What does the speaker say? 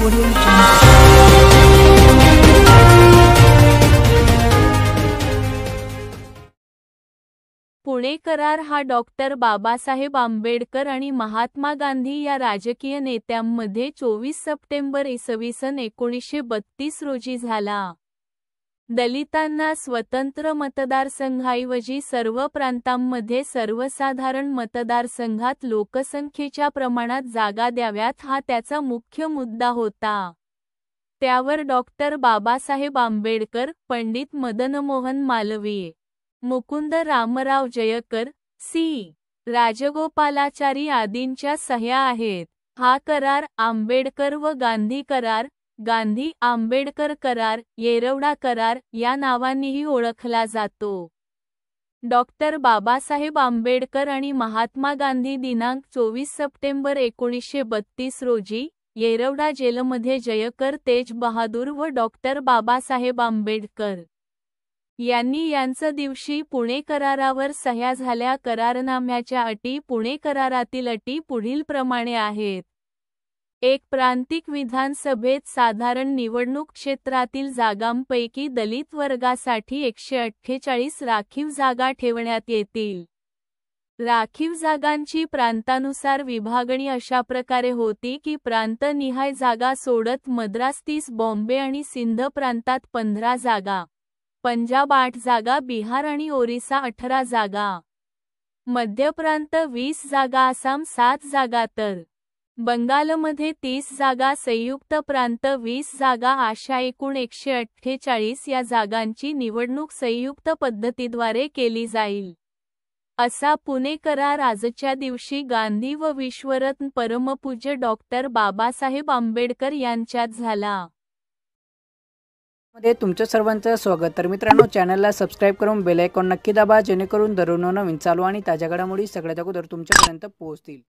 Audio Jungle. Pune करार हा doctor Babasaheb Ambedkar आणि महात्मा गांधी या राजकीय नेत्यांमध्ये 24 सप्टेंबर 1932 रोजी झाला. दलितांना स्वतंत्र मतदारसंघाऐवजी सर्व प्रांतांमध्ये सर्वसाधारण मतदारसंघात लोकसंख्येच्या प्रमाणात जागा द्याव्यात हा त्याचा मुख्य मुद्दा होता. त्यावर डॉक्टर बाबासाहेब आंबेडकर, पंडित मदनमोहन मालवीय, मुकुंद रामराव जयकर, सी. राजगोपालाचारी आदींच्या सह्या आहेत. हा करार आंबेडकर व गांधी करार, गांधी-आंबेडकर करार, येरवडा करार या नावांनीही ओळखला जातो. डॉक्टर बाबासाहेब आंबेडकर आणि महात्मा गांधी दिनांक 24 सप्टेंबर 1932 रोजी येरवडा जेलमध्ये जयकर तेज बहादूर व डॉक्टर बाबासाहेब आंबेडकर यांनी यांचं दिवशी पुणे करारावर सह्या झाल्या. करारनाम्याच्या अटी. पुणे करारातील अटी पुढीलप्रमाणे आहेत. 1. प्रांतिक विधानसभेत साधारण निवडणूक क्षेत्रातील जागांपैकी दलित वर्गासाठी 148 राखीव जागा ठेवण्यात येतील. राखीव जागांची प्रांतानुसार विभागणी अशा प्रकारे होती की प्रांतनिहाय जागा सोडत मद्रास 30, बॉम्बे आणि सिंध प्रांतात 15 जागा, पंजाब 8 जागा, बिहार आणि ओरिसा 18 जागा, मध्य प्रांत 20 जागा, आसाम 7 जागा तर बंगालमध्ये 30 जागा, संयुक्त प्रांत 20 जागा अशा एकूण 148 या जागांची निवडणूक संयुक्त पद्धतीद्वारे केली जाईल. असा पुणे करार आजच्या दिवशी गांधी व विश्वरत्न परमपूज्य डॉक्टर बाबासाहेब आंबेडकर यांच्यात झाला. मध्ये तुमचं सर्वांचं स्वागत. तर मित्रांनो, चॅनलला सबस्क्राईब करून बेल आयकॉन नक्की दाबा, जेणेकरून दररोज नवीन चालू आणि ताज्या घडामोडी सगळ्यात अगोदर तुमच्यापर्यंत पोहोचतील.